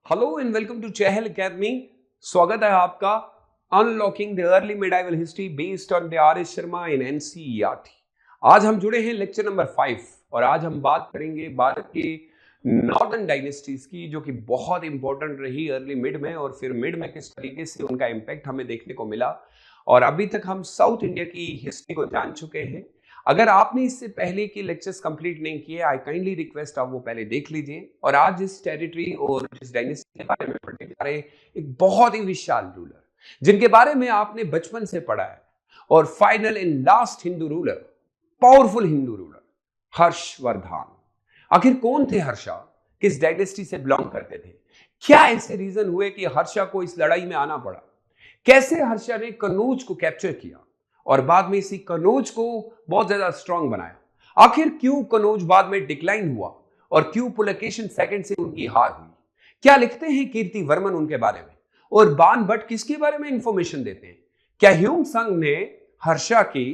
Hello and welcome to Chahal academy. स्वागत है आपका unlocking the early medieval history based on the R S Sharma in NCERT. आज हम जुड़े हैं लेक्चर नंबर 5 और आज हम बात करेंगे भारत के नॉर्दर्न डायनेस्टीज की, जो कि बहुत इंपॉर्टेंट रही अर्ली मिड में, और फिर मिड में किस तरीके से उनका इम्पैक्ट हमें देखने को मिला। और अभी तक हम साउथ इंडिया की हिस्ट्री को जान चुके हैं। अगर आपने इससे पहले के लेक्चर्स कंप्लीट नहीं किए, आई काइंडली रिक्वेस्ट आप वो पहले देख लीजिए। और आज जिस टेरिटरी और जिस डायनेस्टी के बारे में पढ़ने जा रहे हैं, एक बहुत ही विशाल रूलर जिनके बारे में आपने बचपन से पढ़ा है, और final and last Hindu ruler, powerful Hindu ruler, Harshvardhan. आखिर कौन थे हर्षा? किस डायनेस्टी से बिलोंग करते थे? क्या ऐसे रीजन हुए कि हर्षा को इस लड़ाई में आना पड़ा? कैसे हर्षा ने कनौज को कैप्चर किया और बाद में इसी कनौज को बहुत ज्यादा स्ट्रांग बनाया? आखिर क्यों कनौज बाद में डिक्लाइन हुआ और क्यों पुलकेशिन सेकंड से उनकी हार हुई? क्या लिखते हैं कीर्ति वर्मन उनके बारे में? और बाण भट्ट किसके बारे में इंफॉर्मेशन देते हैं? क्या ह्यूम संग ने हर्षा की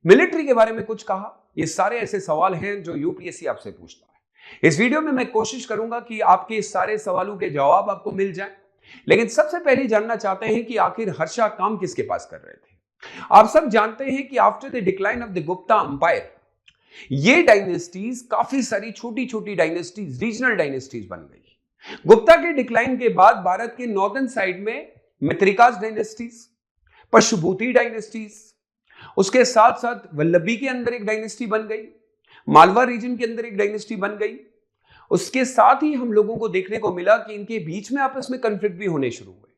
मिलिट्री के बारे में कुछ कहा? ये सारे ऐसे सवाल हैं जो यूपीएससी आपसे पूछता है। इस वीडियो में मैं कोशिश करूंगा कि आपके इस सारे सवालों के जवाब आपको मिल जाए। लेकिन सबसे पहले जानना चाहते हैं कि आखिर हर्षा काम किसके पास कर रहे थे। आप सब जानते हैं कि after the decline of the Gupta umpire, ये डायनेस्टीज काफी सारी छोटी छोटी डायनेस्टीज, रीजनल डायनेस्टीज बन गई। गुप्ता के डिक्लाइन के बाद भारत के नॉर्दर्न साइड में मित्रिकास डायनेस्टीज, पशुभूति डायनेस्टीज, उसके साथ साथ वल्लभी के अंदर एक डायनेस्टी बन गई, मालवा रीजन के अंदर एक डायनेस्टी बन गई। उसके साथ ही हम लोगों को देखने को मिला कि इनके बीच में आपस में कॉन्फ्लिक्ट भी होने शुरू हुए,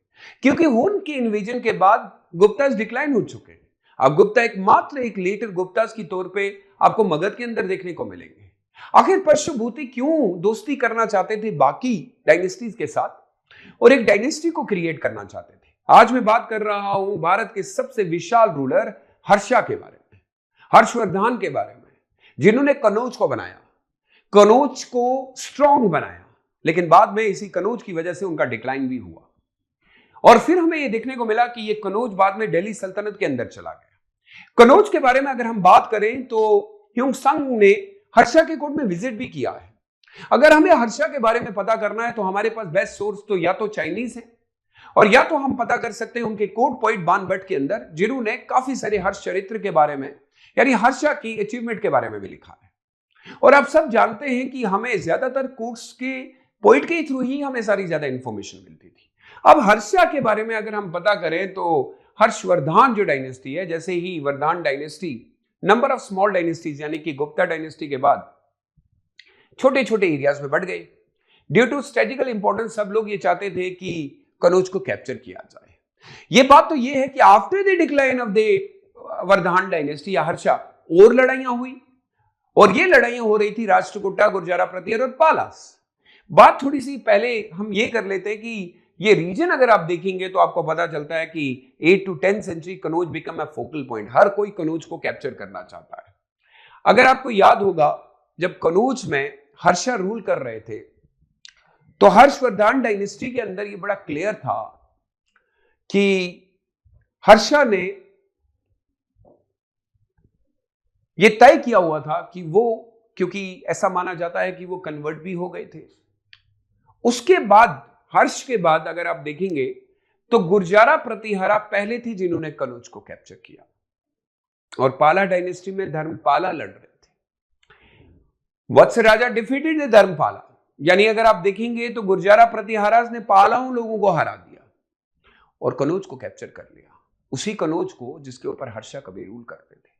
क्योंकि हुन के इन्वेजन के बाद गुप्तास डिक्लाइन हो चुके हैं। अब गुप्ता एकमात्र एक लेटर गुप्तास की तौर पे आपको मगध के अंदर देखने को मिलेंगे। आखिर पशुभूति क्यों दोस्ती करना चाहते थे बाकी डायनेस्टीज के साथ और एक डायनेस्टी को क्रिएट करना चाहते थे? आज मैं बात कर रहा हूं भारत के सबसे विशाल रूलर हर्षा के बारे में, हर्षवर्धन के बारे में, जिन्होंने कनौज को बनाया, कनौज को स्ट्रांग बनाया। लेकिन बाद में इसी कनौज की वजह से उनका डिक्लाइन भी हुआ। और फिर हमें यह देखने को मिला कि यह कनौज बाद में दिल्ली सल्तनत के अंदर चला गया। कनौज के बारे में अगर हम बात करें तो ह्यूमसंग ने हर्षा के कोर्ट में विजिट भी किया है। अगर हमें हर्षा के बारे में पता करना है तो हमारे पास बेस्ट सोर्स तो या तो चाइनीज है, और या तो हम पता कर सकते हैं उनके कोर्ट पोइट बाण भट्ट के अंदर, जिन्होंने काफी सारे हर्ष चरित्र के बारे में, यानी हर्षा की अचीवमेंट के बारे में भी लिखा है। और आप सब जानते हैं कि हमें ज्यादातर कोर्ट्स के पोइट के थ्रू ही हमें सारी ज्यादा इंफॉर्मेशन मिलती थी। अब हर्षा के बारे में अगर हम पता करें तो हर्षवर्धन जो डायनेस्टी है, जैसे ही Vardhan dynasty number of small dynasties यानी कि गुप्ता डायनेस्टी के बाद छोटे छोटे एरियाज में बढ़ गए। ड्यू टू स्ट्रेटेजिकल इंपॉर्टेंस सब लोग ये चाहते थे कि कनौज को कैप्चर किया जाए। ये बात तो ये है कि after the decline of the Vardhan dynasty या हर्षा और लड़ाइयां हुई, और ये लड़ाइयां हो रही थी राष्ट्रकूटा, गुर्जरा प्रतिहार और पालास। बात थोड़ी सी पहले हम ये कर लेते हैं कि ये रीजन अगर आप देखेंगे तो आपको पता चलता है कि 8 to 10 century Kannauj become a focal point. हर कोई कनौज को कैप्चर करना चाहता है। अगर आपको याद होगा, जब कनौज में हर्षा रूल कर रहे थे तो हर्षवर्धन डायनेस्टी के अंदर ये बड़ा क्लियर था कि हर्षा ने ये तय किया हुआ था कि वो, क्योंकि ऐसा माना जाता है कि वो कन्वर्ट भी हो गए थे। उसके बाद हर्ष के बाद अगर आप देखेंगे तो गुर्जारा प्रतिहारा पहले थी जिन्होंने कनौज को कैप्चर किया, और पाला डायनेस्टी में धर्मपाला लड़ रहे थे। वत्स राजा डिफीटेड द धर्मपाला, यानी अगर आप देखेंगे तो गुर्जारा प्रतिहारास ने पालाओं लोगों को हरा दिया और कनौज को कैप्चर कर लिया। उसी कनौज को जिसके ऊपर हर्षा कभी रूल करते थे।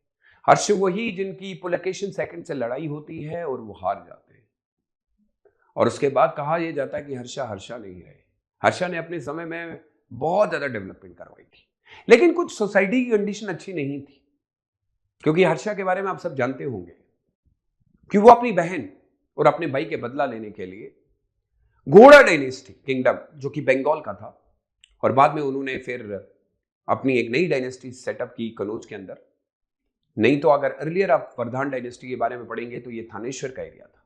हर्ष वही जिनकी पुलकेशिन सेकंड से लड़ाई होती है और वो हार जाते हैं, और उसके बाद कहा यह जाता है कि हर्षा हर्षा नहीं रहे। हर्षा ने अपने समय में बहुत ज्यादा डेवलपमेंट करवाई थी, लेकिन कुछ सोसाइटी की कंडीशन अच्छी नहीं थी। क्योंकि हर्षा के बारे में आप सब जानते होंगे कि वो अपनी बहन और अपने भाई के बदला लेने के लिए घोड़ा डायनेस्टी किंगडम, जो कि बंगाल का था, और बाद में उन्होंने फिर अपनी एक नई डायनेस्टी सेटअप की कनौज के अंदर। नहीं तो अगर अर्लियर आप वर्धन डायनेस्टी के बारे में पढ़ेंगे तो ये थानेश्वर का एरिया था।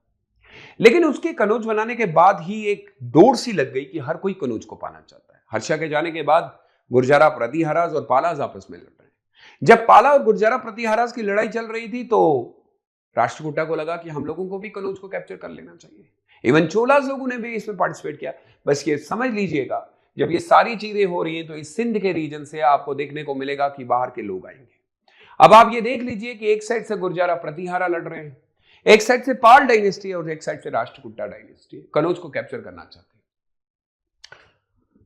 लेकिन उसके कनौज बनाने के बाद ही एक दौड़ सी लग गई कि हर कोई कनौज को पाना चाहता है। हर्षा के जाने के बाद गुर्जारा प्रतिहारास और पालास आपस में लड़ रहे हैं। जब पाला और गुर्जारा प्रतिहारास की लड़ाई चल रही थी तो राष्ट्रकूटा को लगा कि हम लोगों को भी कनौज को कैप्चर कर लेना चाहिए। इवन चोलास लोगों ने भी इसमें पार्टिसिपेट किया। बस ये समझ लीजिएगा, जब ये सारी चीजें हो रही हैं तो इस सिंध के रीजन से आपको देखने को मिलेगा कि बाहर के लोग आएंगे। अब आप ये देख लीजिए कि एक साइड से गुर्जारा प्रतिहारा लड़ रहे हैं, एक साइड से पाल डायनेस्टी है और एक साइड से राष्ट्रकूटा डायनेस्टी है, कनौज को कैप्चर करना चाहते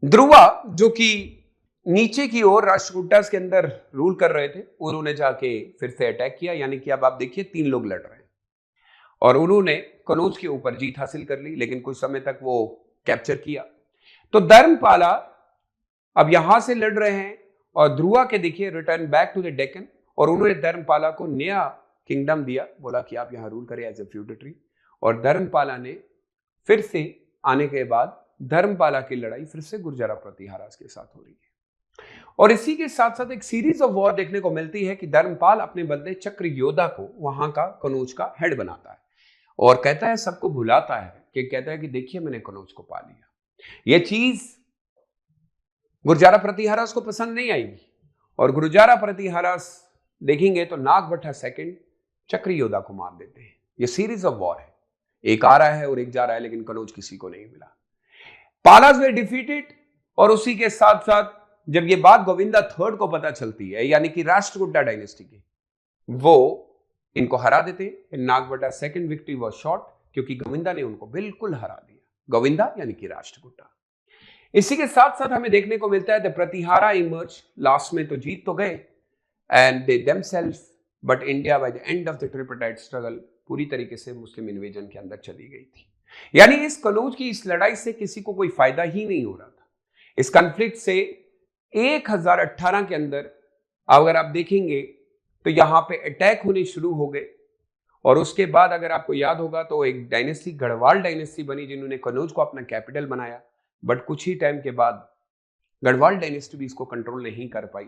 हैं। ध्रुवा जो कि नीचे की ओर राष्ट्रकूटास के अंदर रूल कर रहे थे, उन्होंने जाके फिर से अटैक किया, यानी कि अब आप देखिए 3 लोग लड़ रहे हैं और उन्होंने कनौज के ऊपर जीत हासिल कर ली, लेकिन कुछ समय तक वो कैप्चर किया। तो धर्मपाला अब यहां से लड़ रहे हैं और ध्रुवा के देखिए return back to the Deccan, और उन्होंने धर्मपाला को नया किंगडम दिया, बोला कि आप यहां रूल करें एज ए फ्यूडेटरी। और धर्मपाला ने फिर से आने के बाद धर्मपाला की लड़ाई फिर से गुर्जारा प्रतिहारास के साथ हो रही है। और इसी के साथ साथ एक सीरीज ऑफ वॉर देखने को मिलती है कि धर्मपाल अपने बदले चक्र योद्धा को वहां का कनौज का हेड बनाता है और कहता है, सबको भुलाता है कि कहता है कि देखिए मैंने कनौज को पा लिया। यह चीज गुर्जारा प्रतिहारास को पसंद नहीं आई और गुर्जारा प्रतिहारास देखेंगे तो नागभट्टा सेकंड चक्र योद्धा को मार देते हैं। यह सीरीज ऑफ वॉर है, एक आ रहा है और एक जा रहा है, लेकिन कनौज किसी को नहीं मिला। पालास वे डिफीटेड, और उसी के साथ साथ जब ये बात गोविंदा थर्ड को पता चलती है, यानी कि राष्ट्रकूटा डायनेस्टी की, वो इनको हरा देते हैं। Nagabhatta second victory was short, क्योंकि गोविंदा ने उनको बिल्कुल हरा दिया, गोविंदा यानी कि राष्ट्रकूटा। इसी के साथ साथ हमें देखने को मिलता है द प्रतिहारा इमर्ज, लास्ट में तो जीत तो गए and they themselves, but India by the end of the tripartite struggle पूरी तरीके से मुस्लिम इन्वेजन के अंदर चली गई थी। यानी इस कनौज की इस लड़ाई से किसी को कोई फायदा ही नहीं हो रहा था। इस कॉन्फ्लिक्ट से 1018 के अंदर अगर आप देखेंगे तो यहां पे अटैक होने शुरू हो गए, और उसके बाद अगर आपको याद होगा तो एक डायनेस्टी गढ़वाल डायनेस्टी बनी जिन्होंने कनौज को अपना कैपिटल बनाया, बट कुछ ही टाइम के बाद गढ़वाल डायनेस्टी भी इसको कंट्रोल नहीं कर पाई।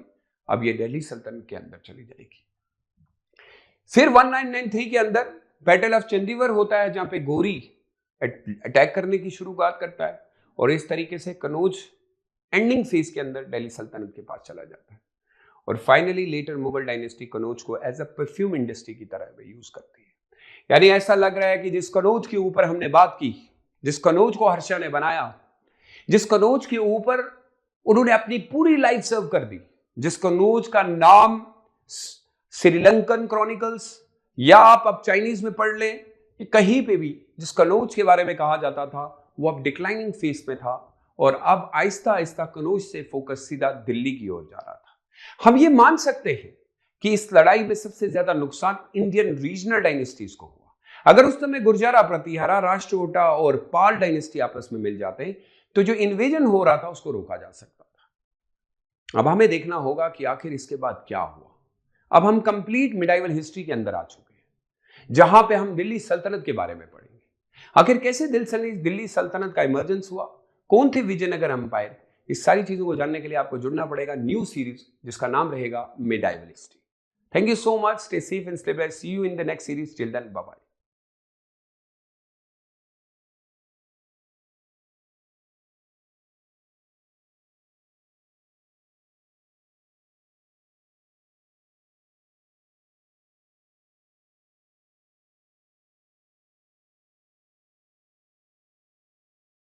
अब ये दिल्ली सल्तनत के अंदर चली जाएगी। फिर 1993 के अंदर बैटल ऑफ चंडीगढ़ होता है, जहां पे गोरी अटैक करने की शुरुआत करता है, और इस तरीके से कनौज एंडिंग फेज के अंदर दिल्ली सल्तनत के पास चला जाता है। और finally later Mughal dynasty Kannauj को एज अ परफ्यूम इंडस्ट्री की तरह यूज करती है। यानी ऐसा लग रहा है कि जिस कनौज के ऊपर हमने बात की, जिस कनौज को हर्षा ने बनाया, जिस कनौज के ऊपर उन्होंने अपनी पूरी लाइफ सर्व कर दी, जिस कनौज का नाम श्रीलंकन क्रॉनिकल्स या आप अब चाइनीज में पढ़ लें, कहीं पे भी जिस कनौज के बारे में कहा जाता था, वो अब डिक्लाइनिंग फेज में था और अब आहिस्ता आहिस्ता कनौज से फोकस सीधा दिल्ली की ओर जा रहा था। हम ये मान सकते हैं कि इस लड़ाई में सबसे ज्यादा नुकसान इंडियन रीजनल डायनेस्टीज को हुआ। अगर उस समय गुर्जारा प्रतिहारा, राष्ट्रकूटा और पाल डायनेस्टी आपस में मिल जाते तो जो इन्वेजन हो रहा था उसको रोका जा सकता था। अब हमें देखना होगा कि आखिर इसके बाद क्या हुआ। अब हम कंप्लीट मिडाइवल हिस्ट्री के अंदर आ चुके हैं, जहां पे हम दिल्ली सल्तनत के बारे में पढ़ेंगे। आखिर कैसे दिल्ली सल्तनत का इमर्जेंस हुआ, कौन थे विजयनगर एम्पायर, इस सारी चीजों को जानने के लिए आपको जुड़ना पड़ेगा न्यू सीरीज जिसका नाम रहेगा medieval history. Thank you so much, stay safe and stay blessed, see you in the next series, till then bye bye.